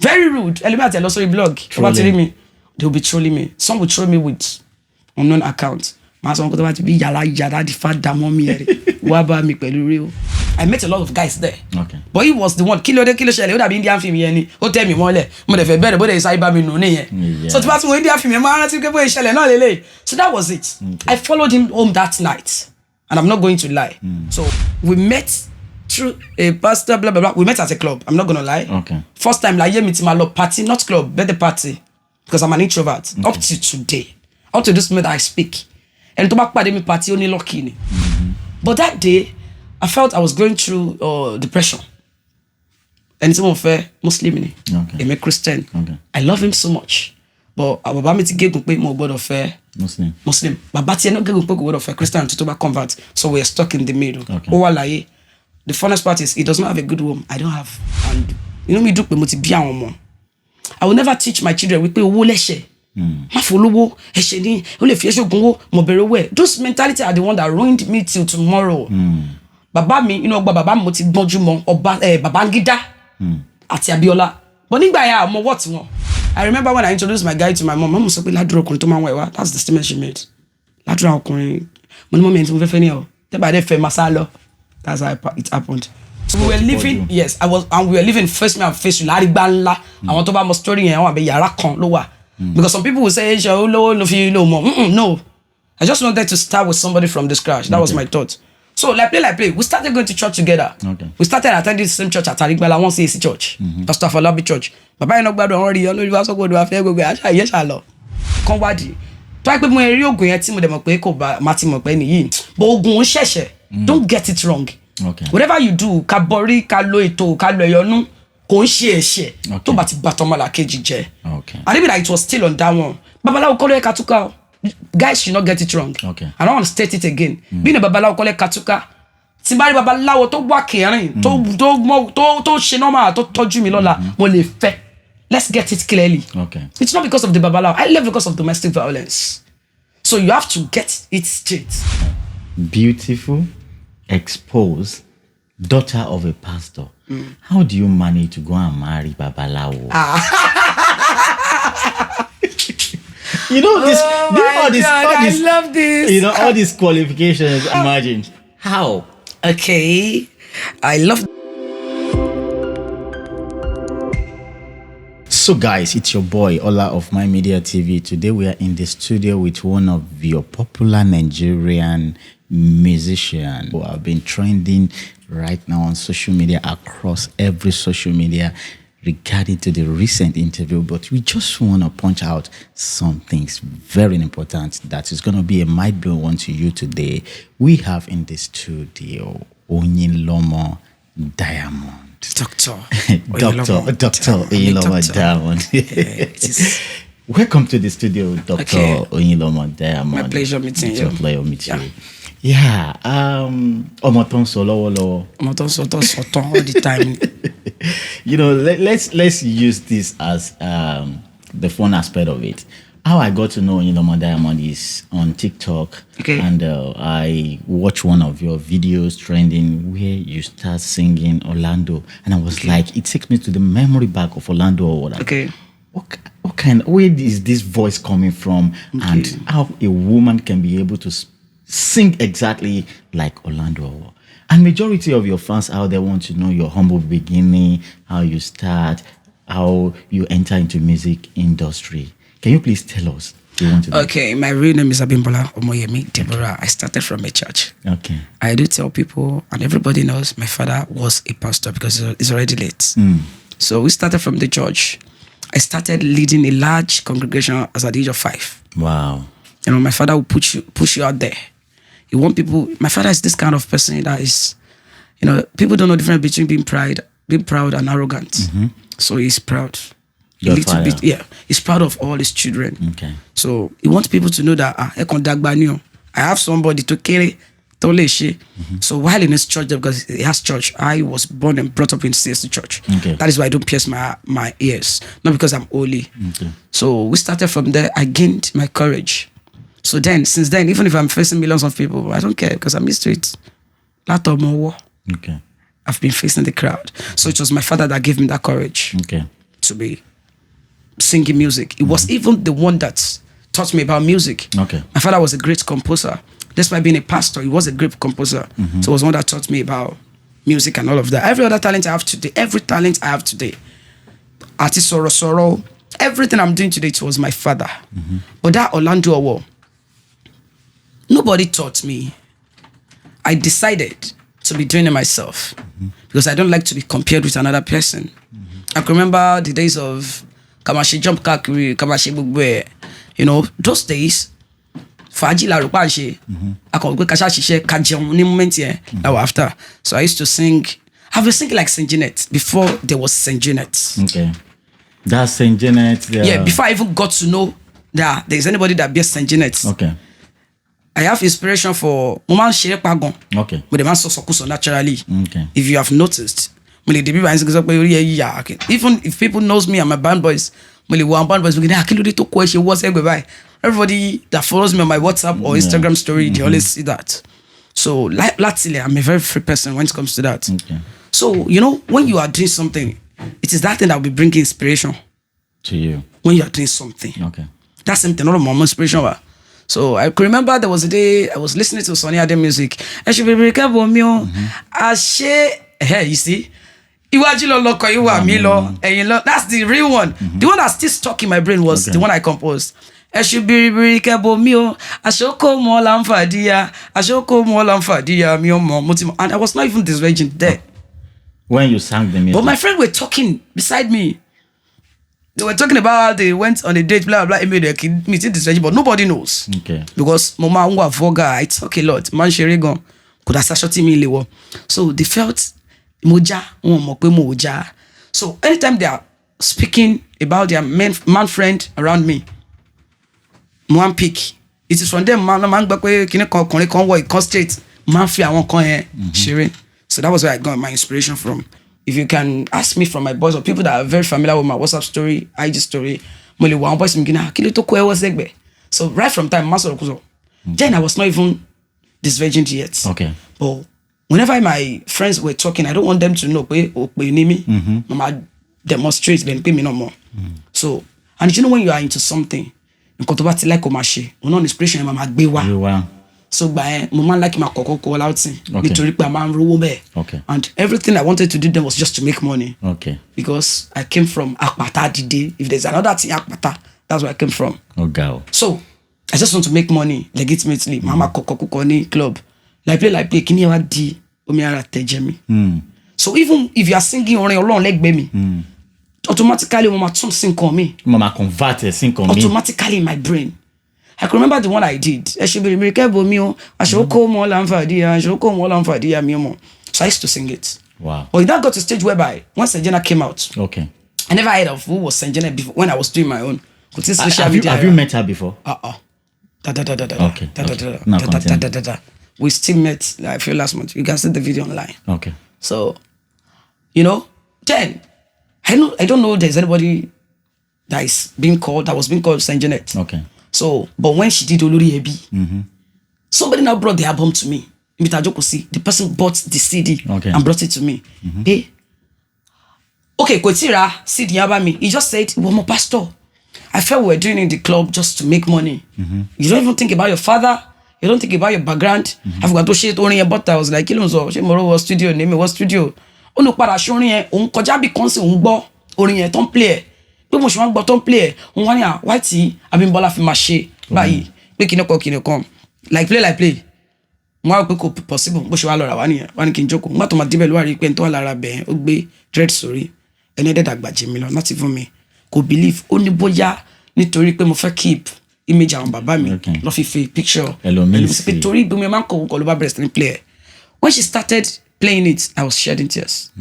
Very rude. Element a sorry blog. Me. They will be trolling me. Some will troll me with unknown account. I met a lot of guys there. Okay. But he was the one. Kilo shell. He would have been Indian film. Who tell me more? Better, but they say me no. So to pass Indian film. So that was it. Okay. I followed him home that night, and I'm not going to lie. So we met through a pastor. Blah blah blah. We met at a club. I'm not gonna lie. Okay. First time like meet my love party, not club, birthday party, because I'm an introvert. Okay. Up to today, up to this moment I speak. And to back me party only lucky. But that day, I felt I was going through depression. And some of Muslim, I'm a Christian. Okay. I love him so much. But I will to give more word of Muslim. But Bati not give word of Christian to convert. So we're stuck in the middle. Okay. The funnest part is he does not have a good womb. I don't have. And you know me do I will never teach my children we pay leshe. Those mentality are the one that ruined me till tomorrow. Baba mi, you know, Baba mo ti gbonju mo Babangida ati Abiola. But nigba ya mo what mo. I remember when I introduced my guy to my mom. Mom sọ pé laduro ọkùnrin tó máa wá. That's the statement she made. Laduro ọkùnrin. Mo ní mom yẹn tí mo fẹ́ ni o. Tẹ́ bá dé fẹ́ máa sá lọ. That's how it happened. So we were living, yes, and we were living face me and face with Larigba ńlá. Àwọn tó bá mọ story yẹn wọ́n àbẹ yàrá kan ló wà. Because some people will say, no. I just wanted to start with somebody from the scratch. That was my thought. So, like play. We started going to church together. Okay. We started attending the same church at Arigbala, one CAC church. Pastor Falabi Church. Baba ino gbadun already, you know you so go do afẹ́ gbogbo àṣà yes lo. Kon wadi. To like pe mo rí ogun yẹn tí mo dẹ̀ mọ̀ pé kò bá ma ti mọ̀ pé ni yìí. But ogun ṣẹ̀ṣẹ̀. Don't get it wrong. Okay. Whatever you do, ka borí, ka lo ètò, ka lo ẹyọnu. Kò ń ṣe ẹ̀ṣẹ̀ tó bá ti bá tọmọlà kejì jẹ́. Okay. And even like it was still on that one. Babalawo kọ́lé katuka. Guys should not get it wrong. Okay. I don't want to state it again. Being a babalawo kọ́lé katuka. Tí bá rí babalawo tó wá kẹrin, tó ṣe normal, tó tọ́jú mi lọ́la, mo lè fẹ́. Let's get it clearly. Okay. It's not because of the babalawo. I live because of domestic violence. So you have to get it straight. Beautiful, exposed, daughter of a pastor. How do you manage to go and marry babalawo? You know this. Oh I love this. You know all these qualifications. Imagine how. Okay, I love. So guys, it's your boy Ola of MAIMEDIA TV. Today we are in the studio with one of your popular Nigerian musicians who have been trending right now on social media, across every social media, regarding to the recent interview. But we just want to punch out some things very important that is going to be a mind-blowing one to you today. We have in the studio Oyinlomo Diamond. Doctor Oyinlomo Diamond. Welcome to the studio, Dr. Oyinlomo Diamond. My pleasure meeting you. It's your pleasure meeting you. Yeah. Ọmọ tó ń sọ lọ́wọ́lọ́wọ́. Ọmọ tó ń sọ all the time. You know, let's use this as the fun aspect of it. How I got to know Oyinlomo Diamond is on TikTok, and I watched one of your videos trending where you start singing Orlando, and I was like, it takes me to the memory back of Orlando. Okay. Where is this voice coming from, and how a woman can be able to sing exactly like Orlando? And majority of your fans out there want to know your humble beginning, how you start, how you enter into music industry. Can you please tell us? Okay, my real name is Abimbola Omoyemi Deborah. I started from a church. Okay. I do tell people, and everybody knows, my father was a pastor because it's already late. So we started from the church. I started leading a large congregation as at the age of 5. Wow. You know, my father will push you out there. You want people. My father is this kind of person that is, you know, people don't know the difference between being proud and arrogant. So he's proud. A little bit, yeah. He's proud of all his children. Okay. So he wants people to know that I have somebody to carry. So while in his church, because he has church, I was born and brought up in CSC church. Okay. That is why I don't pierce my ears, not because I'm holy. Okay. So we started from there. I gained my courage. So then, since then, even if I'm facing millions of people, I don't care because I'm used to it. Okay. I've been facing the crowd. So it was my father that gave me that courage. Okay. to be singing music. It was even the one that taught me about music. Okay. My father was a great composer. Despite being a pastor, he was a great composer. So it was one that taught me about music and all of that. Every talent I have today, artist sorrow, everything I'm doing today, it was my father. But that Orlando Award, nobody taught me. I decided to be doing it myself because I don't like to be compared with another person. I can remember the days of Kamashi Jump Kakuri, Kamashi Bugwe, those days, Faji la Rupanshi, I can go Kasha Shishe, Kajam, ni moment here, now after. So I used to sing, I've been singing like Saint Janet before there was Saint Janet. Okay. That's Saint Janet. Yeah, before I even got to know that there's anybody that bears Saint Janet. Okay. I have inspiration for Moman Shere Pagon. Okay. But the man so naturally. Okay. If you have noticed, even if people knows me and my band boys, everybody that follows me on my WhatsApp or Instagram story, they always see that. So lately, I'm a very free person when it comes to that. Okay. So, when you are doing something, it is that thing that will be bringing inspiration to you. When you are doing something. Okay. That's something, not more inspiration. So I can remember there was a day I was listening to Sonny Ade music. I should be very careful, you see. That's the real one. The one that still stuck in my brain was the one I composed. I should be very careful, mio. Ashoko mo lamfadia. And I was not even this virgin there. When you sang the music. But my friends were talking beside me. They were talking about how they went on a date, blah, blah, meeting this virgin, but nobody knows. Okay. Because Mama Ungwa Voga, it's okay, Lord. Man Sherigon could have shot me. So they felt moja. So anytime they are speaking about their man friend around me, one pick. It is from them, man straight. Man sharing. So that was where I got my inspiration from. If you can ask me from my boys or people that are very familiar with my WhatsApp story, IG story, so right from time, then I was not even this virgin yet. Okay. But whenever my friends were talking, I don't want them to know, Mama demonstrates, then pay me no more. So, and when you are into something, inspiration, so by Mama like my cocoa out okay. And everything I wanted to do then was just to make money. Okay. Because I came from Akpata Dide. If there's another thing Akpata, that's where I came from. Okay. So I just want to make money legitimately. Mama cocoa ni club. Like play kini wa di omiara tejemi. So even if you are singing on your long leg baby, automatically Mama turn sing on me. Mama convert sing on me. Automatically in my brain. I can remember the one I did. So I used to sing it. Wow. But that got to a stage whereby once Sanjana came out, okay, I never heard of who was Sanjana before when I was doing my own. Have you met her before? Okay. We still met, I feel, last month. You can see the video online. Okay. So, then I don't know there's anybody that was being called Sanjana. Okay. So, but when she did Olori Ebi, somebody now brought the album to me. The person bought the CD and brought it to me. Hey, okay, Kotira, CD me. He just said, "Well, my pastor, I felt we were doing in the club just to make money. You don't even think about your father. You don't think about your background. I've got to shit only about that. I was like, was studio, name me was studio. Oh no, para showing on Kojabi concert, on don't play. Mo ṣe wan gbọ́ ton play wọ́n wá ní whitey Abímbọ́lá fi máa ṣe báyìí pé kí ni come like play mo wá pé kò possible bó ṣe wá lọ rà wá nìyẹn wá ní kí n jókòó nígbà tó máa débẹ̀ ló wá rí pé n tó wà lára bẹ́ẹ̀ ó gbé dread sórí ẹni dàgbà jẹ mi lọ not even me kò believe ó ní bóyá nítorí pé mo fẹ́ keep image àwọn bàbá mi lọ fi picture pé torí bí mo máa ń kọ̀ ló bá bẹ̀rẹ̀ sí ní play when she started playing it I was shedding tears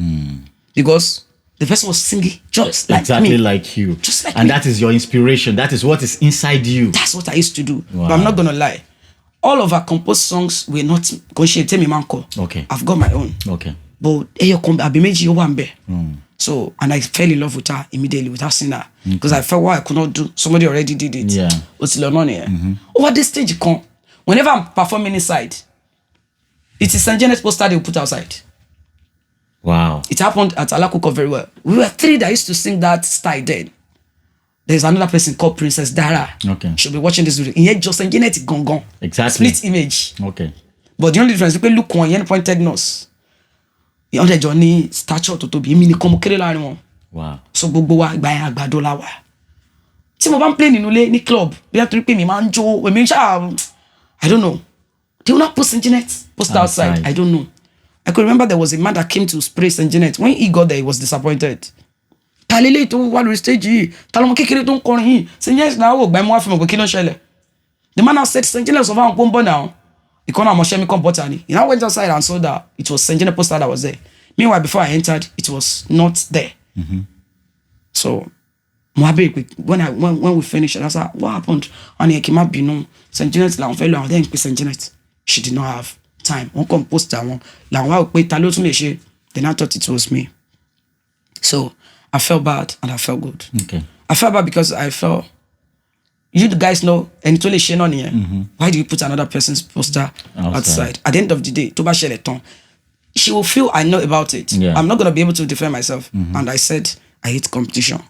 because the person was singing just like exactly me. Like you. Just like and me. That is your inspiration. That is what is inside you. That's what I used to do. Wow. But I'm not going to lie. All of our composed songs were not okay. I've got my own. Okay. But so, and I fell in love with her immediately without seeing her. Because I felt what I could not do. Somebody already did it. Yeah. Over this stage, whenever I'm performing inside, it is Sanjana's poster they will put outside. Wow. It happened at Alakuko very well. We were 3 that used to sing that style then. There's another person called Princess Dara. Okay. She'll be watching this video. In just genetic gong. Exactly. Split image. Okay. But the only difference is we look on yen pointed nose. The other journey stature to be mini como kere la wọn. Wow. So gbogbo wa ìgbà yẹn àgbàdo la wa. Tí mo bá ń play nínú ilé ní club, bí a torí pé mi máa ń jó, èmi I don't know. They will not put Saint-Jeanette poster outside. I don't know. I could remember there was a man that came to spray Saint-Jeanette. When he got there, he was disappointed. Talele to wá lórí stage yìí, talọmọ kékeré tó ń kọrin yìí, Saint-Jeanette náà wò gbà mú wá fún mi pé kí ló ń ṣẹlẹ̀. The man now said Saint-Jeanette of our Pombo now. He called out Moshe Mikon Botany. He now went outside and saw that it was Saint-Jeanette poster that was there. Meanwhile, before I entered, it was not there. So when we finished, I said, what happened? And he came up, Saint-Jeanette la fellow and then Saint-Jeanette. She did not have time. One composed that one. Then I thought it was me. So I felt bad and I felt good. Okay. I felt bad because I felt you guys know and it's only shame on here. Why do you put another person's poster outside? At the end of the day, Toba Sheleton, she will feel I know about it. Yeah. I'm not gonna be able to defend myself. And I said I hate competition.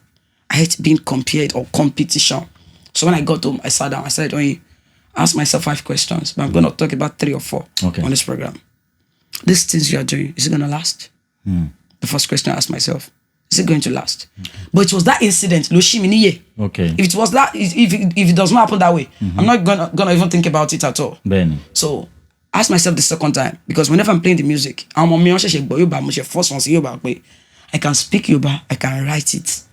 I hate being compared or competition. So when I got home, I sat down. I said, I asked myself 5 questions, but I'm gonna talk about 3 or 4 on this program. These things you are doing, is it gonna last? The first question I asked myself, is it going to last? But it was that incident, Okay. If it was that, if it does not happen that way, I'm not gonna even think about it at all. Benny. So I asked myself the second time, because whenever I'm playing the music, I can speak Yoruba, I can write it.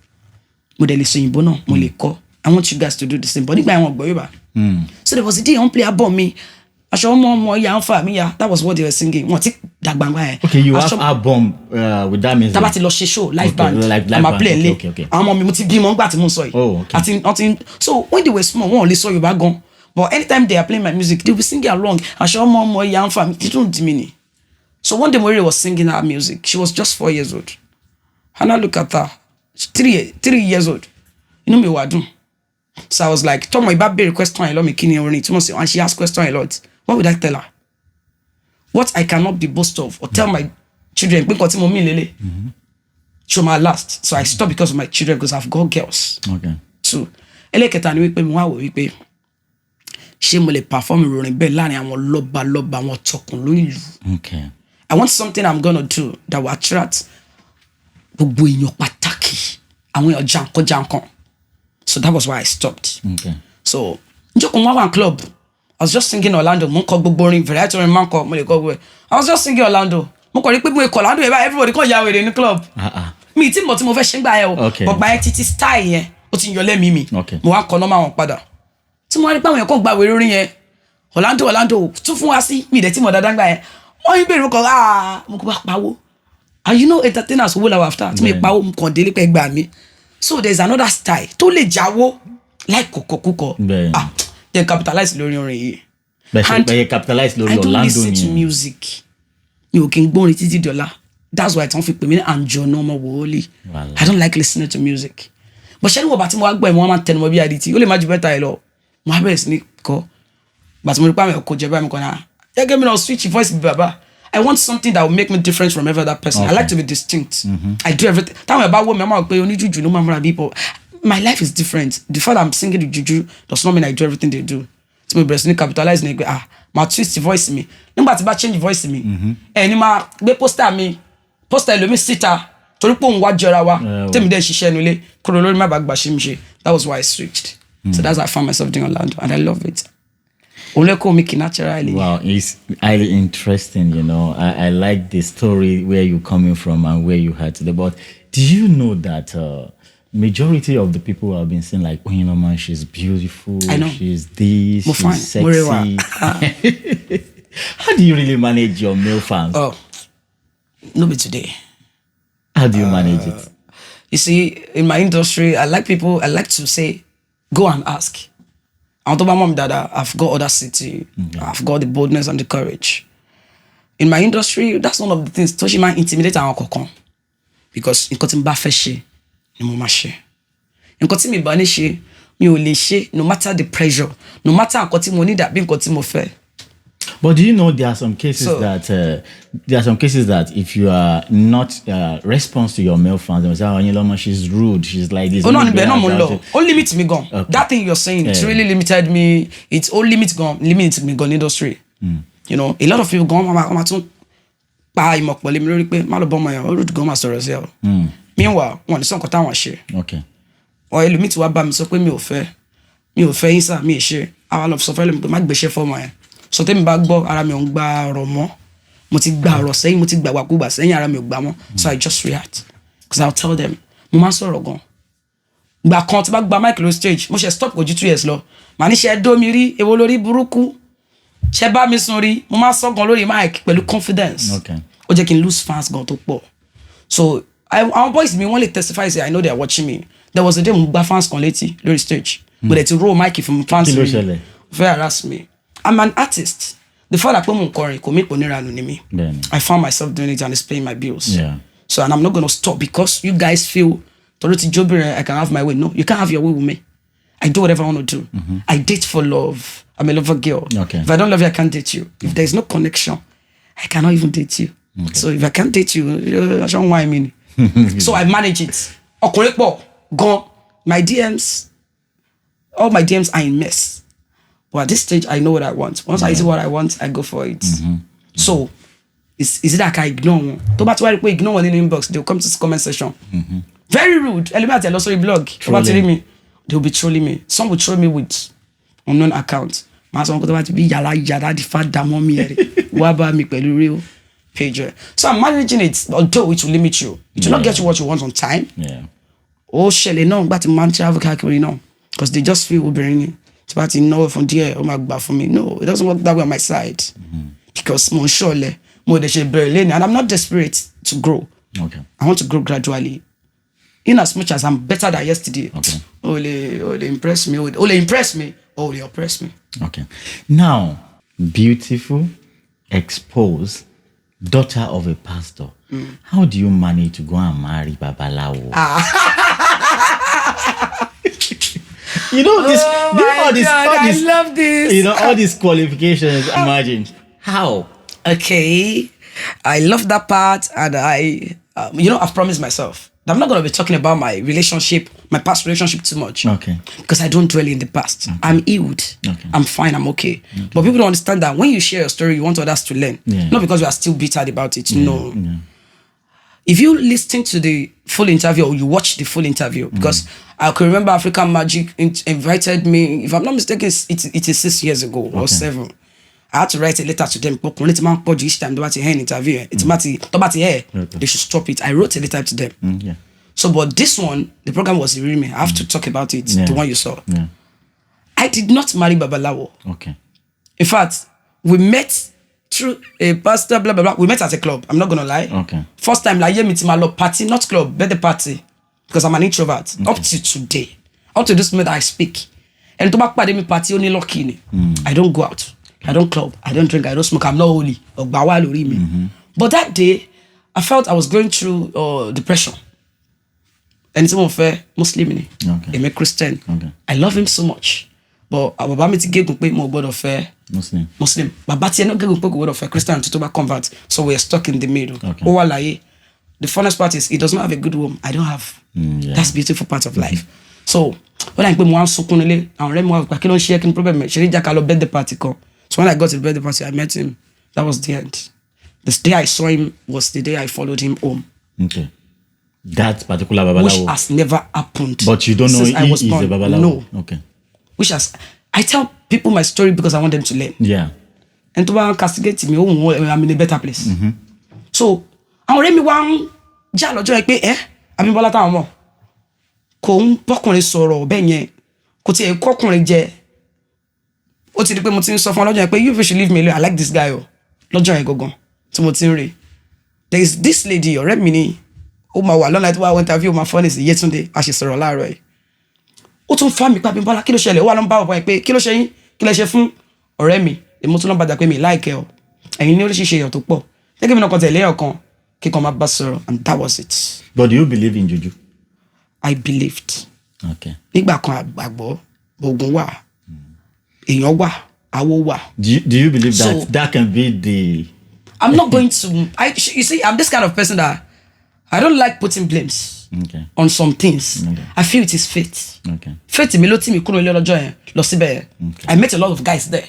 I want you guys to do the same. But so there was a day on play about me. That was what they were singing. Okay, you have album with that music. Live band. I'm play. Okay. Oh, okay. So when they were small, one only saw you back gone. But anytime they are playing my music, they'll be singing along. They don't diminish. So one day Maria was singing her music. She was just 4 years old. And I look at her. 3 years old. You know me what I do? So I was like, Tom, my baby question a lot, and she asked question a lot. What would I tell her? What I cannot be boast of or tell my children, show my last. So I stopped because of my children because I've got girls. Okay. So, she will perform Okay. I want something I'm gonna do that will attract so that was why I stopped. Okay. So, club. I was just singing Orlando. I was just singing Orlando. Everybody call Yahweh in the club. Me, okay. But my titi style, yeah. But in your let me. Okay. Orlando. And you know entertainers will after. So there's another style. Tole jawo like Koko. They capitalize Lori. But they capitalize Lori. I don't listen to music. You can go on $80. That's why I don't feel permanent and John normal woli. I don't like listening to music. But she know about mo agbo mo 10 mo bi aditi. O le ma ju better lo. Mo best ni ko. But mo ri pa me ko je ba me ko na. You get me no switch voice baba. I want something that will make me different from every other person. Okay. I like to be distinct. I do everything. Tell me about what my life is different. The fact that I'm singing the juju does not mean I do everything they do. It's my breast capitalize my twist voice me. Number to change voice me. And ma be poster me sitter. Tori po nwa jora wa. Tell me there she share nule. Korolo my bag bashimje. That was why I switched. So that's why I found myself doing Orlando and I love it. Naturally. Wow, it's highly interesting, you know. I like the story where you're coming from and where you had today. But do you know that majority of the people who have been saying like, Oyinlomo, she's beautiful, I know. she's this, she's fine. sexy. How do you really manage your male fans? Oh, no be today. How do you manage it? You see, in my industry, I like to say, go and ask. I've got audacity. I've got the boldness and the courage. In my industry, that's one of the things to might intimidate our kokon. Because in cotton bafeshe, no mamashe. In cotton me banishe, me ole she, no matter the pressure, no matter cotton money that being cotton fair. But do you know there are some cases that if you are not response to your male fans, they say, "Oh, Oyinlomo, she's rude. She's like this." No, limit me gone. Okay. That thing you're saying, it's really limited me. It's all limited me gone industry. You know, a lot of people gone. Meanwhile, one song kota wan share. Okay. Or elu mi ti wa ba mi sọ pé mi ò fẹ́ yín sá mi ṣe àwa lọ sọ fẹ́ lemi pé má gbé ṣe fọ́mọ ẹ̀. So tèmi bá gbọ́ ara mi ò ń gba ọ̀rọ̀ mọ́. Mo ti gba ọ̀rọ̀ sẹ́yìn, mo ti gba wàkúgbà sẹ́yìn, ara mi ò gbà mọ́. So I just react because I'll tell them mo máa sọ̀rọ̀ gan. Gbà kan tí bá gba mic lórí stage mo ṣe stop kò ju 2 years lọ. Màá ní ṣe dó mi rí èwo lórí burúkú. Ṣé bá mi sùn rí mo máa sọ gan lórí mic pẹ̀lú confidence. Okay. Ó jẹ́ kí n lose fans gan tó pọ̀. So our boys me only testify say I know they are watching me. There was a day when fans come late lórí stage. But they to roll mic from fans. Very harass me. I'm an artist. The fact that I'm kọrin kò make onira nu ni mi. I found myself doing it and it's paying my bills. Yeah. So and I'm not gonna stop because you guys feel I can have my way. No, you can't have your way with me. I do whatever I want to do. I date for love. I'm a lover girl. Okay. If I don't love you, I can't date you. If there is no connection, I cannot even date you. Okay. So if I can't date you, I don't know why I mean. So I manage it. Gone. My DMs, all my DMs are in mess. But at this stage, I know what I want. Once I see what I want, I go for it. So, is it like I ignore one? To bat why ignore one in the inbox, they'll come to the comment section. Very rude. Element a sorry blog. Me. They'll be trolling me. Some will troll me with unknown account. My son go to be yala the fat damn me. Waba me real page. So I'm managing it, although it will limit you. It will not get you what you want on time. Yeah. Oh, Shelly, no, but man travel calculate no. Because they just feel bringing it's about no from there, oh my god for me. No, it doesn't work that way on my side. Because more surely, more they should Berlin, and I'm not desperate to grow. Okay. I want to grow gradually. In as much as I'm better than yesterday. Okay. Only impress me, only impress me, only oppress me. Okay. Now, beautiful, exposed, daughter of a pastor. How do you manage to go and marry Babalawo? You know this. I love this. You know all these qualifications. Imagine how. Okay, I love that part, and I've promised myself that I'm not going to be talking about my relationship, my past relationship too much. Okay. Because I don't dwell in the past. Okay. I'm healed. Okay. I'm fine. I'm okay. But people don't understand that when you share your story, you want others to learn. Yeah. Not because you are still bitter about it. Yeah. No. Yeah. If you listen to the full interview or you watch the full interview, because I can remember African Magic invited me, if I'm not mistaken, it is 6 years ago or 7. I had to write a letter to them. Each time they interview, they should stop it. I wrote a letter to them. Yeah. So, but this one, the program was really me. I have to talk about it, the one you saw. Yeah. I did not marry Babalawo. Okay. In fact, we met through a pastor, blah, blah, blah. We met at a club. I'm not going to lie. Okay. First time, like, meeting my love party, not club, birthday party. Because I'm an introvert. Okay. Up to today. Up to this moment, I speak. And to back party, party only lucky. I don't go out. I don't club. I don't drink. I don't smoke. I'm not holy. But that day, I felt I was going through depression. And it's fair Muslim. Okay. I'm a Christian. Okay. I love him so much. But I will to get more word of Muslim. But not get word of Christian to convert. So we're stuck in the middle. Okay. The funnest part is he does not have a good womb. I don't have. That's the beautiful part of life. So when I go more sokunle and remember I can't share problem. She birthday party. So when I got to the birthday party, I met him. That was the end. The day I saw him was the day I followed him home. Okay. That particular Babalawo. Which has never happened. But you don't know he is a Babalawo? No. Okay. I tell people my story because I want them to learn. Yeah. And to castigate me, I'm in a better place. So, I already want Jalo I'm in Balata. Kong Pokon Soro, Benye, Kote Kokon Je. What did the Motin so far? You should leave me. I like this guy. Lodger I go gone. There is this lady, or Remini. Oh my God, night I went to view my phone is yesterday. As she saw Larry. Ó tún fa mi pa bin bala kí ló ṣẹlẹ̀ ó wá lọ bá wa pé kí ló ṣe yín kí lẹ ṣe fún ọ̀rẹ́ mi èmo tún lọ bá dà pé mi like ẹ o ẹ̀yin ní oríṣiríṣi èèyàn tó pọ̀ gẹ́gẹ́ bí náà kan tẹ̀lé ọ̀kan kí kan máa bá sọ̀rọ̀ and that was it. But do you believe in juju? I believed. Okay. Nígbà kan àgbàgbọ́ oògùn wà èèyàn wà awowa. Do you believe that that can be the? I'm not going to. You see, I'm this kind of person that I don't like putting blames on some things. I feel it is fate. Fate me loti mi kúrò ilé lọ́jọ́ yẹn lọ síbẹ̀. I met a lot of guys there.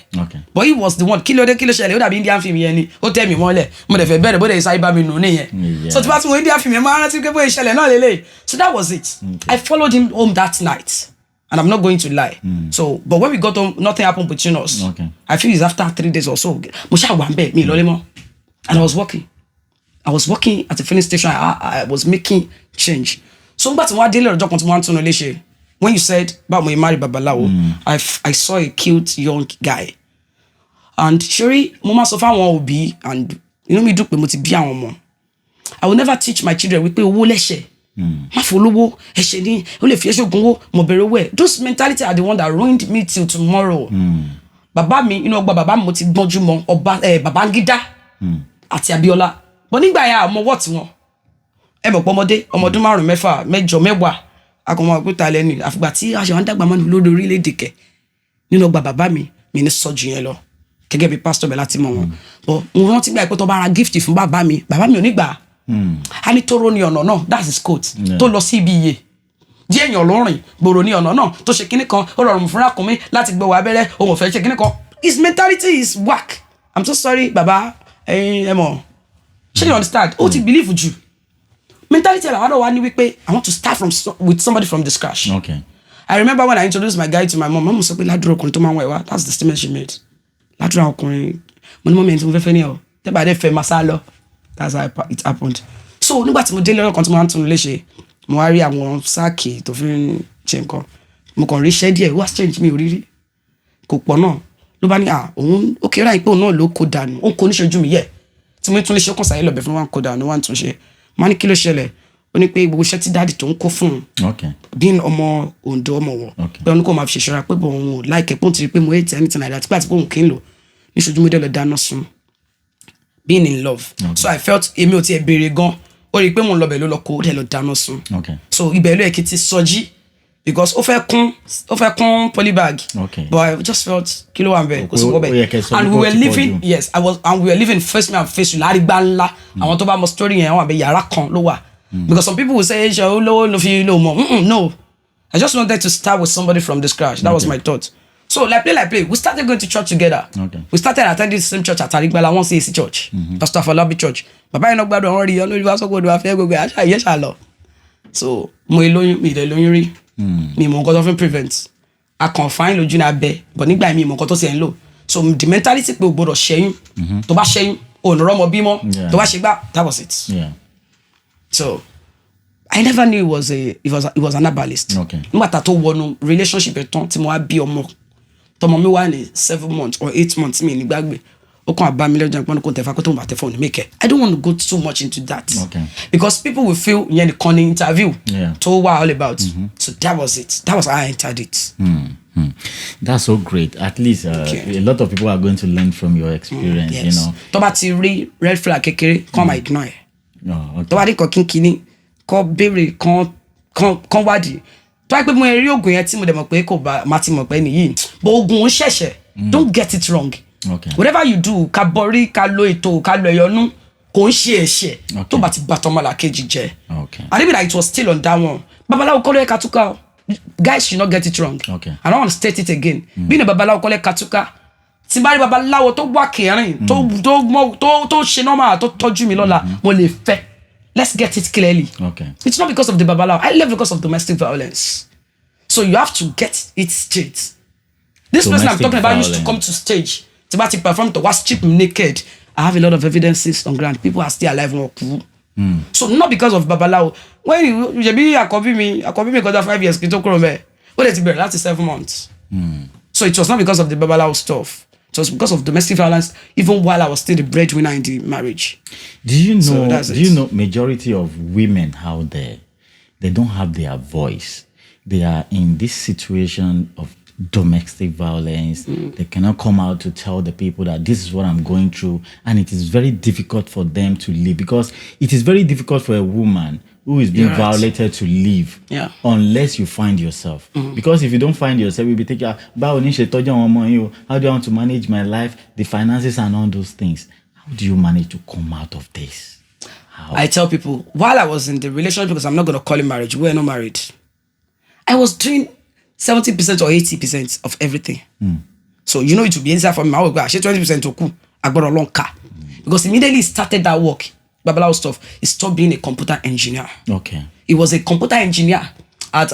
But he was the one. Kilo ṣẹlẹ̀ ó dàbí Indian film yẹn ni. Ó tẹ́ mi mọ́lẹ̀. Mo dẹ̀ fẹ́ bẹ̀rẹ̀ bó dẹ̀ ṣe bá mi nù nìyẹn. So tí bá tún wo Indian film yẹn máa rántí pé bó ṣẹlẹ̀ náà lélẹ̀. So that was it. I followed him home that night. And I'm not going to lie. So, but when we got home, nothing happened between us. I feel it's after 3 days or so. Mo ṣá wà ńbẹ̀ mi lọ lé mọ́. And I was working at a filling station. I was making change. So nígbà tí wọ́n á délé ọjọ́ kan tí wọ́n á tún lè ṣe. When you said about my marry Babalawo, I saw a cute young guy. And Sherry, mo máa sọ fáwọn òbí, and you know me dùn pé mo ti bí àwọn ọmọ. I will never teach my children wípé owó lẹ́ṣẹ̀. Má folówó, ẹ̀ṣẹ̀ ni, ó lè fi ẹ̀ṣẹ̀ ògùnwó, mo bẹ̀rẹ̀ owó ẹ̀. Those mentality are the one that ruined me till tomorrow. Bàbá mi, ọgbà bàbá mi mo ti gbọ́njú mọ́ ọba Babangida àti Abiola. But nígbà yẹn àmọ́ wọ́ọ̀tì wọn. Ẹ mọ̀ pé ọmọdé, ọmọ ọdún 5, 6, 7, 10. Akọ̀mọ̀ àgbéta lẹ́nu àfìgbà tí a ṣe wọn dàgbà mọ́ni lórí orílẹ̀-èdè kẹ̀ nínú ọgbà bàbá mi ní sọ́jú yẹn lọ gẹ́gẹ́ bí pásítọ̀ bẹ̀ láti mọ̀ wọn. But mo rántí gbà pé tó bá ra gift fún bàbá mi ò ní gbà. A ní tóró ní ọ̀nà náà, that's his quote, tó lọ sí ibi iye. Díẹ̀ èèyàn ló rìn gbòòrò ní ọ̀nà náà tó ṣe kíní kan ó rọrùn fúnra kùnmí láti gbé wà abẹ́rẹ́ òun ò fẹ́ ṣe kíní kan. His mentality is whack. I'm so sorry bàbá ẹ mọ̀. Ṣé you understand? Ó ti believe jù. Mentality like, I don't want wípé I want to start with somebody from the scratch. I remember when I introduced my guy to my mom. Mom sọ pé ládùúrà ọkùnrin tó máa ń wẹ̀ wá. That's the statement she made. Ládùúrà ọkùnrin. Mo ní mọ́mí ẹni tí mo fẹ́ fẹ́ ní ọ̀. Tẹ́bà dẹ́ fẹ́ máa sá lọ. That's how it happened. So nígbà tí mo délé ọ̀kan tí mo máa ń tún lé ṣe, mo wá rí àwọn sáàkì tó fi ń ṣe nǹkan. Mo kàn rí iṣẹ́ díẹ̀, wá change mi ò rí rí. Kò pọ̀ náà. Ló bá ní òun ó kéré àìpé òun náà ló kó dànù. Ó ń kó níṣojú mi yẹ. Tí mo tún lè ṣe ó kàn sáyé lọ́bẹ̀ fún wa ń kó dànù, wá ń tún ṣe. Mo ní kí ló ṣẹlẹ̀? Ó ní pé gbogbo iṣẹ́ tí dáàdì tó ń kó fún un bí ọmọ Ondo ọmọ wọ̀ pé ó ní kó máa fi ṣèṣọ́ra pé òun ò láìkẹ́ pọ́n ti rí pé mo hate anything like that pé àti pé òun kì í lò níṣojú mo dé lọ dáná sun being in love. So I felt èmi ò tiẹ̀ béèrè gan ó rí i pé mo ń lọ bẹ̀ ló lọ kó ó dẹ̀ lọ dáná sun. So ibẹ̀ ló yẹ kí ti sọjí because ó fẹ́ kún polybag but I just felt kí ló wà ń bẹ̀ kó sì wọ́ bẹ̀ and we were living and we were living face me and face lárígbá ńlá àwọn tó bá mọ story yẹn wà bẹ̀ yàrá kan ló wà. Because some people will say, no. I just wanted to start with somebody from the scratch. That was my thought. So, like play. We started going to church together. We started attending the same church at Arigbala, one CAC church. Pastor Afolabi church. Baba ino gbadu already, you know, you also go to affair go. Yes, Allah. So, mo ilóyún rí. Mi mo nǹkan tó fi prevent. I confine lójú na be, but nígbà mi mo nǹkan tó ṣe ń lò. So, the mentality pé o gbọ́dọ̀ ṣẹ́yún. Tó bá ṣẹ́yún, o no romo bímọ. Tó bá ṣe gbà, that was it. So I never knew it was an herbalist. Nígbà tá tó wọnú relationship ẹ̀tàn tí mo wá bí ọmọ tọmọ mi wà ní 7 months or 8 months mi ní gbàgbé ó kàn bá mi lọ́jọ́ ìpọ́n kò tẹ̀fà kó tó ń bá tẹ̀ fọ́ọ̀nù make it. I don't want to go too much into that because people will feel yẹn nìkan ní interview tó wà all about. So that was it. That was how I entered it. That's so great. At least a lot of people are going to learn from your experience. You know. Tó bá ti rí red flag kékeré kàn máa ignore ẹ̀. Tó bá rí kan kínkínní kọ́ béèrè kan wádìí tó wáyé pé mo rí oògùn yẹn tí mo dẹ̀ mọ̀ pé kò bá má ti mọ̀ pé nìyí but oògùn ò ṣẹ̀ṣẹ̀ don't get it wrong. Whatever you do ká borí ká lo ètò ká lo ẹ̀yọ́nú kò ń ṣe ẹ̀ṣẹ̀ tó bá ti bá tọmọlà kejì jẹ́. And even like it was still on that one babaláwo kọ́ ló yẹ ká túká guys should not get it wrong. I don't want to state it again bí ní babaláwo kọ́ ló yẹ ká túká tí bá rí babaláwo tó wá kẹrin tó ṣe normal tó tọ́jú mi lọ́la mo lè fẹ́. Let's get it clearly. It's not because of the babalawo. I left because of domestic violence. So you have to get it straight. This person I'm talking about used to come to stage. To perform to was strip naked. I have a lot of evidences on ground. People are still alive. So not because of babalawo. When you be a copy me because 5 years. What is it? That's 7 months. So it was not because of the babalawo stuff. It was because of domestic violence, even while I was still the breadwinner in the marriage. Do you know majority of women out there, they don't have their voice. They are in this situation of domestic violence. They cannot come out to tell the people that this is what I'm going through. And it is very difficult for them to live because it is very difficult for a woman who is being You're right. violated to leave unless you find yourself. Because if you don't find yourself, you'll be thinking, how do I want to manage my life, the finances and all those things? How do you manage to come out of this? How? I tell people, while I was in the relationship, because I'm not going to call it marriage, we were not married, I was doing 70% or 80% of everything. So, it will be easier for me. I will go, 20% to cool. I got a long car. Because immediately started that work, Babalawo stuff, he stopped being a computer engineer. Okay. He was a computer engineer at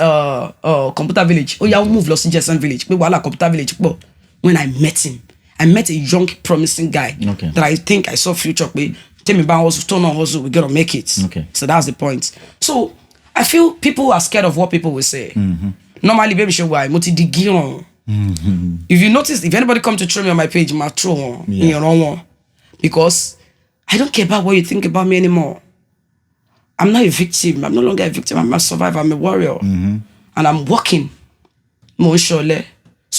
Computer Village. Oh, yeah, we moved Los Angeles Village. Computer Village. When I met him, I met a young, promising guy that I think I saw future. Tell me about hustle, turn on hustle, we gotta make it. Okay. So that's the point. So I feel people are scared of what people will say. Normally, baby, show why. If you notice, if anybody come to throw me on my page, my throw in your own one. Because I don't care about what you think about me anymore. I'm not a victim. I'm no longer a victim. I'm a survivor. I'm a warrior. And I'm working. So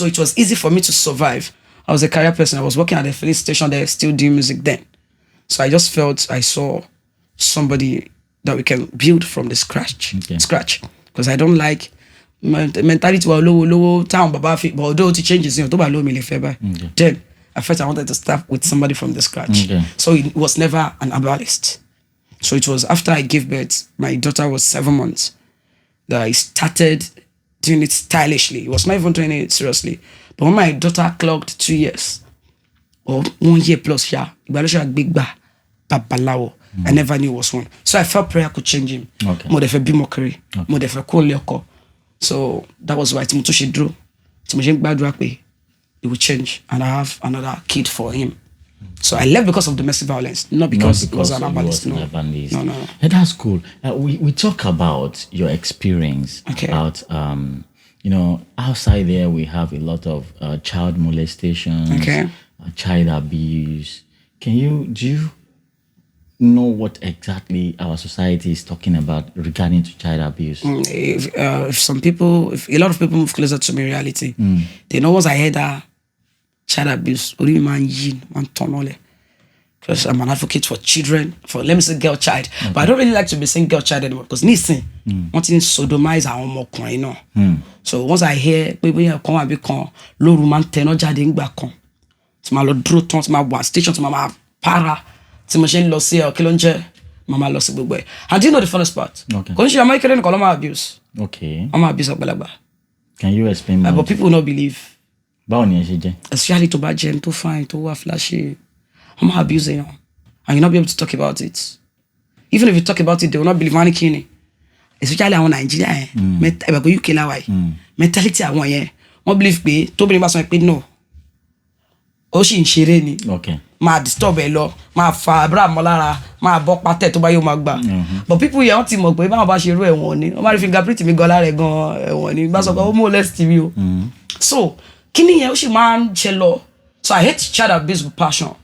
it was easy for me to survive. I was a career person. I was working at a filling station there, still doing music then. So I just felt I saw somebody that we can build from the scratch. Because I don't like mentality low town, but although it changes, then I felt I wanted to start with somebody from the scratch. So it was never an herbalist. So it was after I gave birth, my daughter was 7 months, that I started doing it stylishly. It was not even doing it seriously. But when my daughter clocked 2 years, or 1 year plus, I never knew it was one. So I felt prayer could change him. So that was why Timoto drew. It will change, and I have another kid for him. So I left because of domestic violence, not because it was an herbalist. No. Yeah, that's cool. We talk about your experience about outside there we have a lot of child molestation, child abuse. Do you know what exactly our society is talking about regarding to child abuse? If a lot of people move closer to my reality, they know once I heard that child abuse, because I'm an advocate for children, let me say girl child, but I don't really like to be saying girl child anymore, because listen, wanting to sodomize our more So once I hear people come be low man teno jade ngba kan, to my draw ton to my station to my para, to machine loss here or kilonje, mama loss gbogbo. And do you know the funniest part? Because you are making coloma abuse. I'm abuse of balagba. Can you explain more? But people will not believe. Especially to bad gen, to fine, to flashy. I'm abusing you. And you'll not be able to talk about it. Even if you talk about it, they will not believe money. Especially in Nigeria. Mentality I want here. Wọ́n believe pé tó bìnrin bá sọ pé no. Ó sì ń ṣeré ni. Máa disturb ẹ lọ, máa fa bra mọ́ lára, máa bọ́ pátẹ́ tó bá yóò máa gbà. But people here wọ́n ti mọ̀ pé báwọn bá ṣe rú ẹ̀wọ̀n ni. Wọ́n máa rí fingerprint mi gan lára ẹ̀ gan ẹ̀wọ̀n ni. Bá sọ pé ó molest mi o. So kini yẹn ó sì máa ń ṣe lọ. So I hate child abuse with passion,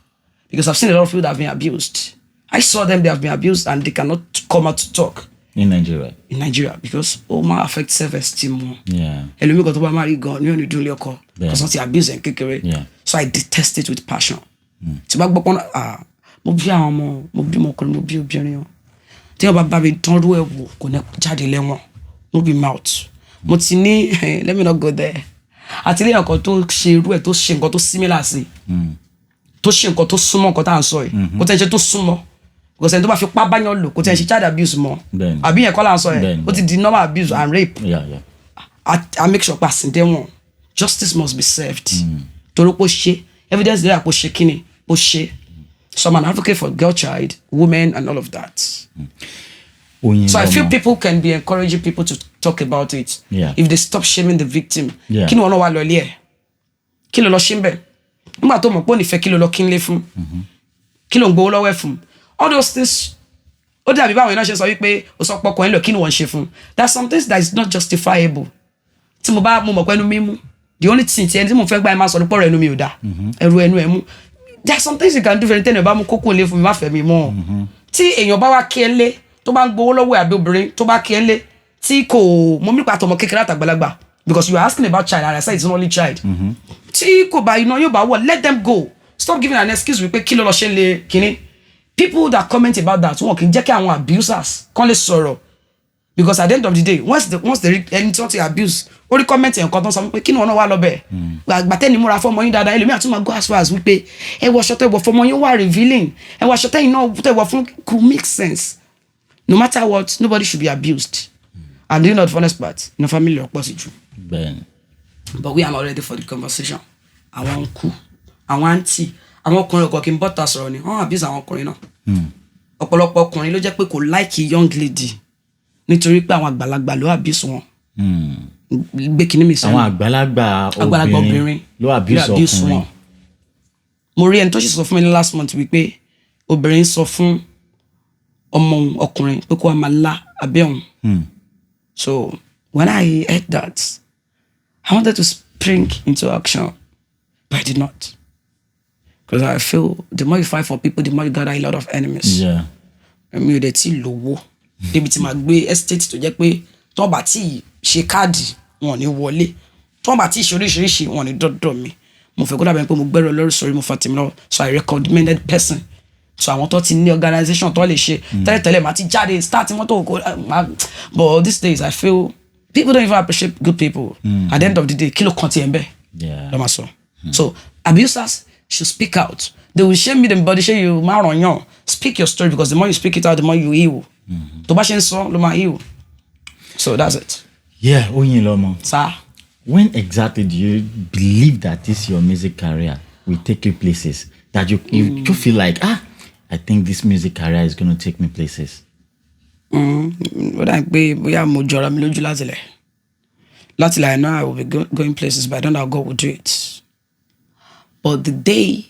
because I've seen a lot of people that have been abused. I saw them, they have been abused and they cannot come out to talk. In Nigeria, because my affect self-esteem more. Elumi got to marry God, you only do loko because not abuse and kekere. So I detest it with passion. So back mo bi àwọn mo bi mo obìnrin o. Tí ó bá bá mi ton ru ewo kò ní jáde lẹ́wọ̀n. No be mouth. Mo ti ní let me not go there. Àti le nǹkan tó ṣe irú ẹ̀ tó ṣe nǹkan tó similar sí. Tó ṣe nǹkan tó súnmọ́ nǹkan tá ń sọ yìí. Kò tẹ́ ṣe tó súnmọ́. Because ẹni tó bá fi pa báyàn lò kò tẹ́ ṣe child abuse mọ́. Àbí yẹn kọ́ là ń sọ yẹn. Ó ti di normal abuse and rape. I make sure pass in one. Justice must be served. Torí pé ó ṣe evidence there pé ó ṣe kíni ó ṣe. So I'm an advocate for girl child, women and all of that. So I feel people can be encouraging people to talk about it. If they stop shaming the victim. Kí ni wọ́n náà wá lọ ilé ẹ̀? Kí ló lọ ṣe ń bẹ̀? Nígbà tó mọ̀ pé ó nífẹ̀ẹ́ kí ló lọ kí ń lé fún? Kí ló ń gbowó lọ́wọ́ ẹ̀ fún? All those things, ó dàbí báwọn iná ṣe sọ wípé ó sọ pọkàn ẹ̀ lọ kí ni wọ́n ṣe fún? There are some things that is not justifiable. Tí mo mọ̀ pé ẹnu mi mú, the only thing tí ẹni tí mo fẹ́ gbá ẹ máa sọ ní pọ̀rọ̀ ẹnu mi ò dá. Ẹrù ẹnu ẹ mú. There are some things you can do very tẹ́lẹ̀ bá mú kókó lé fún mi má fẹ́ mi mọ́. Tí èèyàn bá wá kí ẹ lé, tó bá ń gbowó lọ́wọ́ àbí obìnrin tó bá kí ẹ lé, tí kò mọ̀ mí pàtó ọmọ kékeré àtàgbàlagbà, because you are asking about child and I said it's an only child. Tí kò bá iná yóò bá wọ̀, let them go. Stop giving an excuse wípé kí ló lọ ṣe lé kíní. People that comment about that wọ́n kì í jẹ́ kí àwọn abusers kàn lè sọ̀rọ̀ because at the end of the day once the ẹni tí wọ́n ti abuse ó rí comment nǹkan tó ń sọ pé kí ni wọn náà wà lọ́bẹ̀ gbàtẹ́ni múra fọmọ yín dáadáa ẹlòmíì àtúmọ̀ go as far as wípé ẹ wọ aṣọ tẹ́ wọ fọmọ yín wà revealing ẹ wọ aṣọ tẹ́yìn náà tẹ́ wọ fún could make sense no matter what nobody should be abused and you know the funniest part in the family ọ̀pọ̀ sí jù but we are not ready for the conversation àwọn uncle àwọn auntie àwọn ọkùnrin ọkọ kí n bọ́ta sọ̀rọ̀ ni wọ́n abuse àwọn ọkùnrin náà ọ̀pọ̀lọpọ̀ ọkùnrin ló jẹ́ pé kò like young lady nítorí pé àwọn àgbàlagbà ló abuse wọn gbé kíní mi sẹ́yìn àwọn àgbàlagbà obìnrin ló abuse ọkùnrin. mo rí ẹni tó sì sọ fún mi ní last month wípé obìnrin sọ fún ọmọ ọkùnrin pé kó wá máa lá abẹ́ òun. So when I heard that I wanted to spring into action but I did not because I feel the more you fight for people the more you gather a lot of enemies. mi ò dẹ̀ tí lówó débi tí màá gbé estate tó jẹ́ pé tó bá tí ṣe káàdì wọn ní wọlé tó bá tí ṣe oríṣiríṣi wọn ní dọ́dọ̀ mi mo fẹ́ kó dàbẹ̀ pé mo gbẹ́rọ lórí sórí mo fa tèmi lọ so I recommended person so àwọn tó ti ní organisation tó lè ṣe tẹ́lẹ̀tẹ́lẹ̀ màá ti jáde start mọ́tò kó but these days I feel people don't even appreciate good people at the end of the day kí ló kàn tiẹ̀ ń bẹ̀ lọ́mọ sọ so abusers should speak out. They will shame me, them body shame you. Maronyon, speak your story because the more you speak it out, the more you heal. To bashin so, the more heal. So that's it. Yeah, Oyinlomo. Sir. When exactly do you believe that this your music career will take you places? That you feel like I think this music career is going to take me places. What I be, we are more jora me loju latile. Latile, I know I will be going places, but I don't know how God will do it. But the day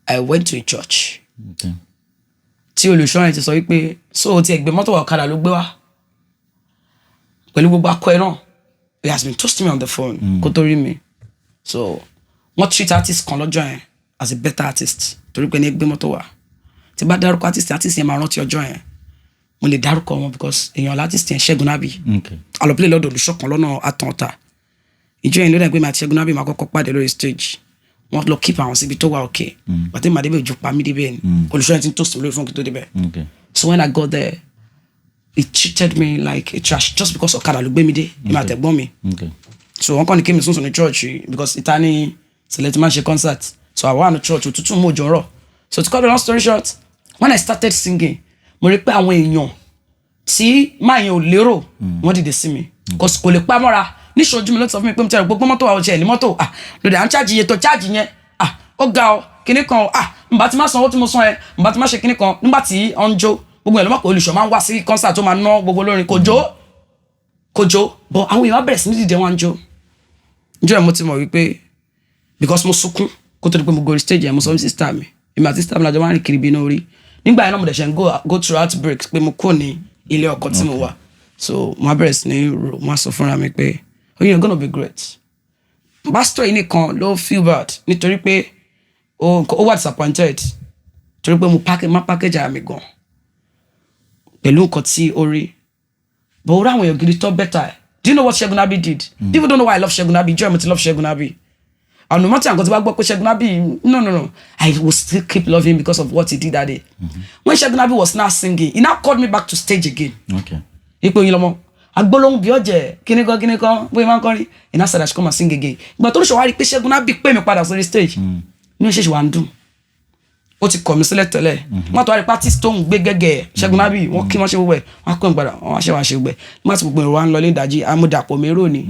I went to a church. Okay. Tí olùṣọ́ ti sọ wípé so ti ẹgbẹ́ mọ́tò ọ̀kadà ló gbé wá. Pẹ̀lú gbogbo akọ ẹ̀ náà. He has been toasting me on the phone. Kó tó rí mi. So wọ́n treat artist kan lọ́jọ́ yẹn as a better artist. Torí pé ní ẹgbẹ́ mọ́tò wá. Tí bá dárúkọ artist yẹn máa rántí ọjọ́ yẹn. Mo lè dárúkọ wọn because èèyàn artist yẹn Ṣẹ́gun Nábì. Okay. A lọ play lọ́dọ̀ olùṣọ́ kan lọ́nà Àtàntà. Ìjọ yẹn ló dẹ̀ pé màá ti Ṣẹ́gun Nábì máa kọ́kọ́ pàdé lórí stage. Wọ́n lọ keep àwọn síbi tó wà okay. But then màdébẹ̀ ojú pa mí débẹ̀ ni. Olùṣọ́ yẹn ti ń toast mi lórí fún kí tó débẹ̀. Okay. So when I got there, he treated me like a trash just because ọ̀kadà ló gbé mi dé. Èmi àtẹ̀gbọ́n mi. Okay. So wọ́n kàn ní kí mi sùn ní church because ìta ní select man ṣe concert. So I wà ní church òtútù mú òjò rọ̀. So to cut the long story short, when I started singing, mo rí pé àwọn èèyàn tí máa yẹn ò lérò wọ́n dìde sí mi. Cause kò lè pa mọ́ra. Níṣojú mi ló sọ fún mi pé mo ti rẹ̀ gbogbo mọ́tò wa ọ̀jẹ̀ ní mọ́tò lòdì à ń chájì iye tó chájì yẹn ó ga ọ kíní kan nbà tí má san owó tí mo san ẹ nbà tí má ṣe kíní kan nígbà tí ọ ń jó gbogbo ẹ̀ ló mọ̀ pé olùṣọ́ máa ń wá sí concert tó máa ná gbogbo olórin kò jó but àwọn èèyàn bẹ̀rẹ̀ sí ní dìde wọn ń jó njọ́ ẹ̀ mo ti mọ̀ wípé because mo sunkún kó tó di pé mo gorí stage yẹn mo sọ fún sister mi èmi àti sister mi lájọ máa ń rìn kiri bí inú orí nígbà yẹn náà mo dẹ̀ ṣe ń go through heartbreak pé mo kò ní ilé ọkọ tí mo wà so mo bẹ̀rẹ̀ sí ní rò mo sọ fúnra mi pé you're gonna be great. Pastor yìí nìkan ló feel bad nítorí pé ó wà disappointed torí pé mo package àmì gan pẹ̀lú nǹkan tí ó rí but ó rí àwọn èèyàn gidi tó better. Do you know what Ṣẹ́gun Nábì did? People don't know why I love Ṣẹ́gun Nábì. Joy mo ti love Ṣẹ́gun Nábì. And no matter nǹkan tí bá gbọ́ pé Ṣẹ́gun Nábì no I will still keep loving him because of what he did that day. When Ṣẹ́gun Nábì was now singing he now called me back to stage again. Okay. Ipò Oyinlomo agbolóhùn bí ọjẹ kíní kan bóyá máa ń kọrin and I said I should come and sing again. Ìgbà tó ń ṣe wá rí pé Ṣẹ́gun Nábì pè mí padà sórí stage ní ṣe wà ń dùn ó ti kọ̀ mí sílẹ̀ tẹ́lẹ̀ wọ́n tó wá rí artist tó ń gbé gẹ́gẹ́ Ṣẹ́gun Nábì wọ́n kí wọ́n ṣe gbogbo ẹ̀ wọ́n kọ́ ìgbàdà wọ́n ṣe wá ṣe gbogbo ẹ̀ nígbà tí gbogbo ẹ̀ wá ń lọ lé ìdájí amúdàpọ̀ mérò ni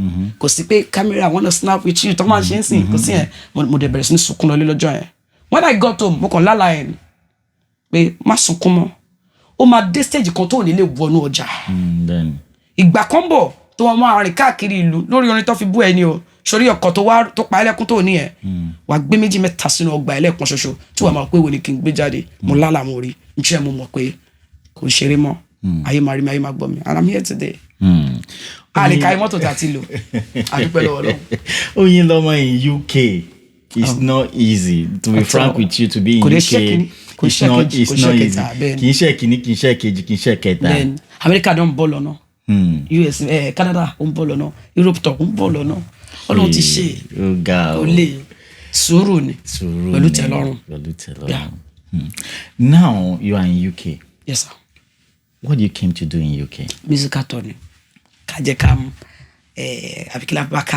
kò sí pé kámẹ́rà wọ́n lọ snap with you tó máa ṣe ń sìn kò sí yẹn mo dẹ̀ bẹ̀rẹ̀ sí ní sunkún lọ lé lọ́jọ́ yẹn when I got home mo kàn lálàá ẹ̀ pé má sunkún mọ́ ó máa dé stage kan tó nílé wọnú ọjà ìgbà kan bọ̀ tó wọn máa rìn káàkiri ìlú lórí orin tó fi bú ẹni o sórí ọkọ̀ tó pa ẹlẹ́kún tó ní ẹ̀ wàá gbé méjì mẹ́ta sínú ọgbà ẹlẹ́kún ṣoṣo tí wàá máa pé wo ni kí n gbé jáde mo lálà mo rí njẹ́ mo mọ̀ pé kò ṣeré mọ́ ayé máa rí mi ayé máa gbọ́ mi and I'm here today. àlìkà mọ́tò tí a ti lò àdúpẹ́ lọ́wọ́ lọ́wọ́. Oyinlomo in UK it's not easy to be frank with you to be in UK it's not easy kì í ṣe kìíní kì í ṣe kejì kì í ṣe kẹta. then America don bọ́ lọ́nà US Canada ó ń bọ̀ lọ́nà Europe tó ń bọ̀ lọ́nà Ọlọ́run ti ṣe ó lè sùúrù ni pẹ̀lú tẹ́lọ́rùn. Now you are in UK. Yes sir. What you came to do in UK? Music attorney. Kaje kam abikila baka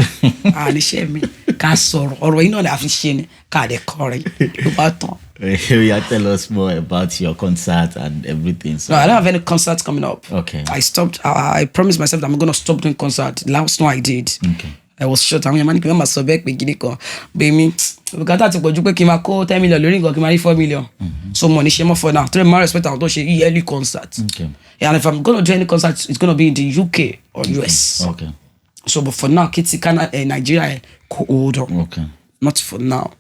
ani ṣe mi ká sọ̀rọ̀ ọ̀rọ̀ yìí náà la fi ṣe ni ká de kọrin ló bá tán. You tell us more about your concert and everything. So. No, I don't have any concerts coming up. Okay. I stopped. I promised myself that I'm going to stop doing concerts. Last one I did. Okay. I was short. I'm going to so back beginning ko. Baby, we got that to go. You pay kima ko 10 million. Lórí nǹkan kí ma rí 4 million. So money shame for now. Three more respect àwọn tó ṣe yearly concert. Okay. Yeah, and if I'm going to do any concert, it's going to be in the UK or US. Okay. So, but for now, Kitty Kana Nigeria hold on. Okay. Not for now.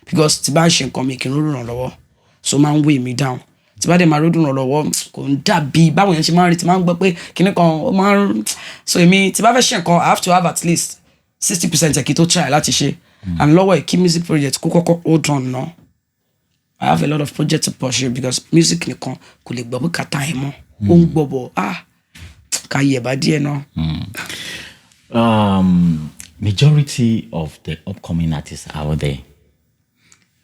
Because Tiba Shen come making run lower. So man weigh me down. Tiba de marodu no lower. Kon dabi. Ba when she man it man but kini kon man. So me Tiba Shen come I have to have at least 60% kito try láti ṣe. And lower key music project koko hold on now. I have a lot of projects to pursue because music nìkan kò lè gbọ́ bùkátà ẹ̀ mọ́. Ó ń gbọ́ ká yẹ̀ bá díẹ̀ náà. Majority of the upcoming artists out there,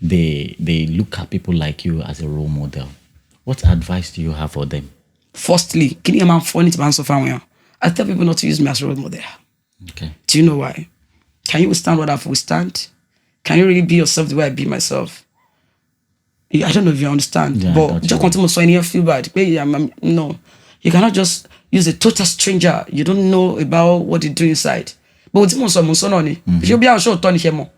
they look at people like you as a role model. What advice do you have for them? Firstly, can you man funny to man so far? I tell people not to use me as a role model. Okay. Do you know why? Can you withstand what I've withstand? Can you really be yourself the way I be myself? I don't know if you understand, yeah, but just continue so any feel bad. No, you cannot just use a total stranger. You don't know about what they do inside. But what's most of most on it? You'll be out show Tony Hemo.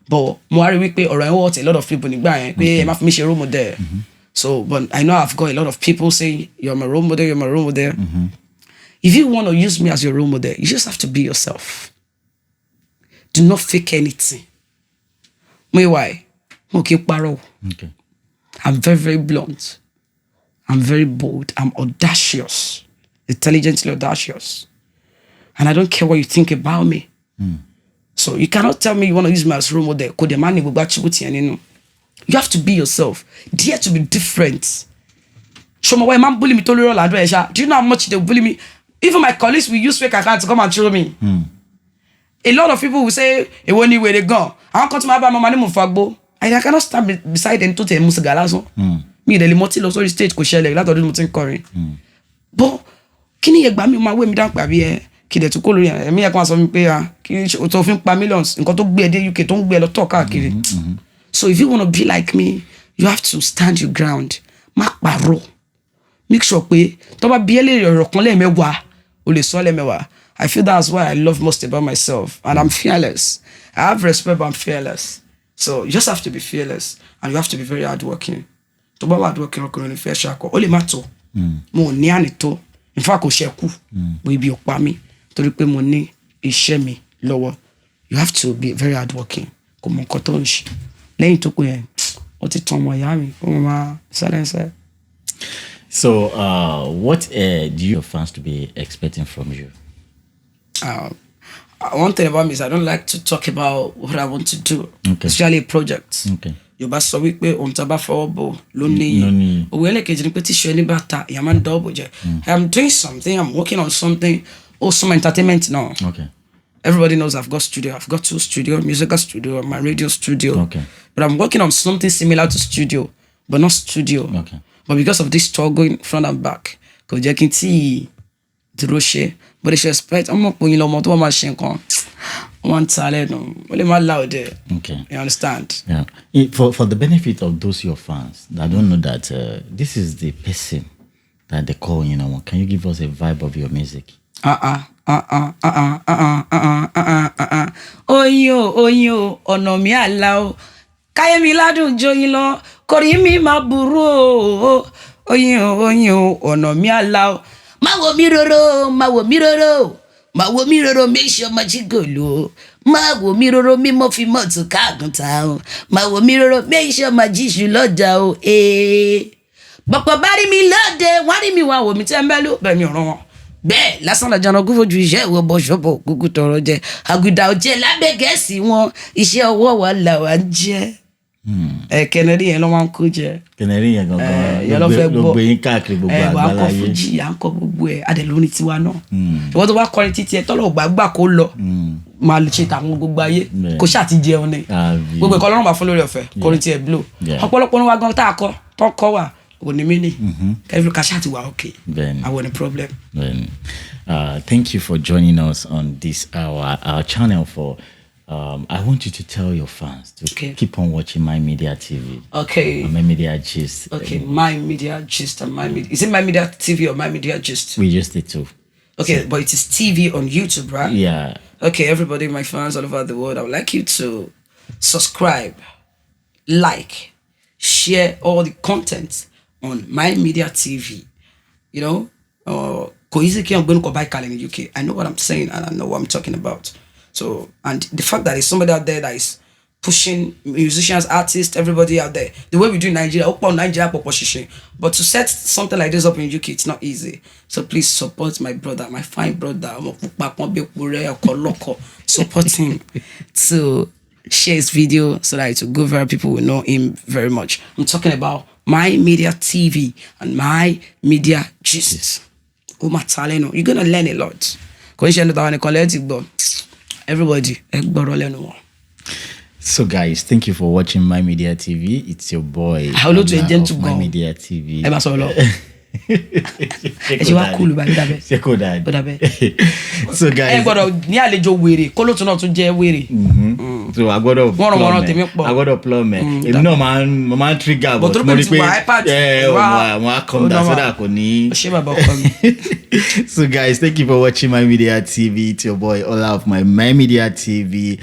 But more week pay or I watch a lot of people in the pay my me role model. So, but I know I've got a lot of people saying you're my role model, you're my role model. If you want to use me as your role model, you just have to be yourself. Do not fake anything. Why? Okay, paro. Okay. I'm very, very blunt. I'm very bold. I'm audacious. Intelligently audacious. And I don't care what you think about me. So you cannot tell me you want to use me as role model. You have to be yourself. Dare to be different. Show me why man bully me. Do you know how much they bully me? Even my colleagues will use fake accounts to come and show me. A lot of people will say, "Hey, when you where they go? I don't come to my money move fagbo." I cannot stand beside them to tell Musagalazo. Me the limoti lo sorry stage ko shele la to do mutin korin. But kini ye gba mi ma we mi dan pa bi e ki de tu ko lori e mi e kan sọ mi pé ki o to fin pa millions nǹkan tó gbé dé UK tó ń gbé lọ to káàkiri. So if you want to be like me, you have to stand your ground. Ma paro. Make sure pé tó bá bi ele ọ̀rọ̀ kan le mẹ́wàá o lè sọ le mẹ́wàá. I feel that's what I love most about myself, and I'm fearless. I have respect, but I'm fearless. So you just have to be fearless, and you have to be very hardworking. To be hardworking, okay, fair shako. Only matter. Mo ní ànító. In fact, kò ṣẹ́kù. Mo ibi ọ̀pá mi. Torí pé mo ní iṣẹ́ mi lọ́wọ́. You have to be very hardworking. Kò mọ nǹkan tó ń ṣe. Lẹ́yìn tó kù yẹn, ó ti tàn ọmọ ìyá mi. Ó máa silence. So, what do your fans to be expecting from you? One thing about me is I don't like to talk about what I want to do. Okay. Especially a project. Okay. Yorùbá sọ wípé ohun tá bá fọwọ́ bò ló níyì. Òwe ẹlẹ́kejì ni pé tíṣu ẹni bá ta ìyá máa ń dọ́ọ̀bù jẹ. I'm doing something, I'm working on something. Some entertainment now. Okay. Everybody knows I've got studio. I've got 2 studios, musical studio, my radio studio. Okay. But I'm working on something similar to studio, but not studio. Okay. But because of this struggle in front and back, kò jẹ́ kí n tí dúró ṣe. But they should expect, I'm not putting more to my machine con. One talent, only my loud there. Okay. You understand? Yeah. For the benefit of those your fans that don't know that this is the person that they call, can you give us a vibe of your music? Oyin ọ̀nà mi àlá o. Káyé mi ládùn joyin lọ. Kòrí mi máa burú o. Oyin ọ̀nà mi àlá o. Má wo mi roro, má wo mi roro. Má wo mi roro, make sure ma jigolo. Má wo mi roro, mi mo fi mọ́tò káàkùntà o. Má wo mi roro, make sure ma jíṣu lọ́jà o. Bọ̀pọ̀ bá rí mi lóde, wọ́n rí mi wá wò mí tẹ́ńbẹ́lú. Bẹ́ẹ̀ mi ò rán wọn. Bẹ́ẹ̀ lásán la jana gúfò ju iṣẹ́ ìwọ bọ́ ṣọ́bọ̀ kúkú tọrọ jẹ. Àgùdà òjẹ́ lábẹ́ Gẹ̀ẹ́sì wọn, iṣẹ́ ọwọ́ wa là wá ń jẹ́. Kẹnẹrí yẹn ló máa ń kó jẹ. Kẹnẹrí yẹn gangan yẹn ló fẹ́ gbọ́. ló gbé yín káàkiri gbogbo àgbáláyé. À ń kọ fújì, à ń kọ gbogbo ẹ̀, adẹ̀ lórí tiwa náà. Ìwọ́n tó bá kọrin títí ẹ tọ́lọ̀ gbàgbà kó lọ. Máa lè ṣe tàwọn gbogbo ayé. Kò ṣáà ti jẹun ni. Gbogbo ẹ̀kọ́ lọ́rùn bá fún lórí ọ̀fẹ́, kọrin tiẹ̀ blow. Ọ̀pọ̀lọpọ̀ wa gan tá a kọ, tó kọ́ wà, When the meaning, every cash out to okay. Then I want a problem. Then, thank you for joining us on this our channel. For I want you to tell your fans to keep on watching My Media TV. Okay. My Media Gist. Okay, My Media Gist and My Media. Is it My Media TV or My Media Gist? We just did too. Okay, So, but it is TV on YouTube, right? yeah. Okay, everybody, my fans all over the world, I would like you to subscribe, like, share all the content on My Media TV. You know, I'm going to buy in the UK. I know what I'm saying and I know what I'm talking about. So, and the fact that there's somebody out there that is pushing musicians, artists, everybody out there, the way we do in Nigeria, but to set something like this up in UK, it's not easy. So please support my brother, my fine brother. Support him to share his video so that it will go viral. People will know him very much. I'm talking about My Media TV and My Media Gist. You're gonna learn a lot. Everybody, So guys, thank you for watching My Media TV. It's your boy. Hello to agent to My go. Media TV. So guys, so I got to plumb it. No man trigger, but so guys, thank you for watching My Media TV. It's your boy Ola of My Media TV.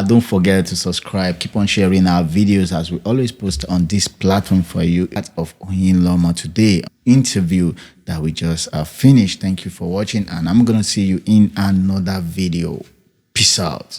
Don't forget to subscribe. Keep on sharing our videos as we always post on this platform for you. Part of Oyinlomo today interview that we just finished. Thank you for watching, and I'm gonna see you in another video. Peace out.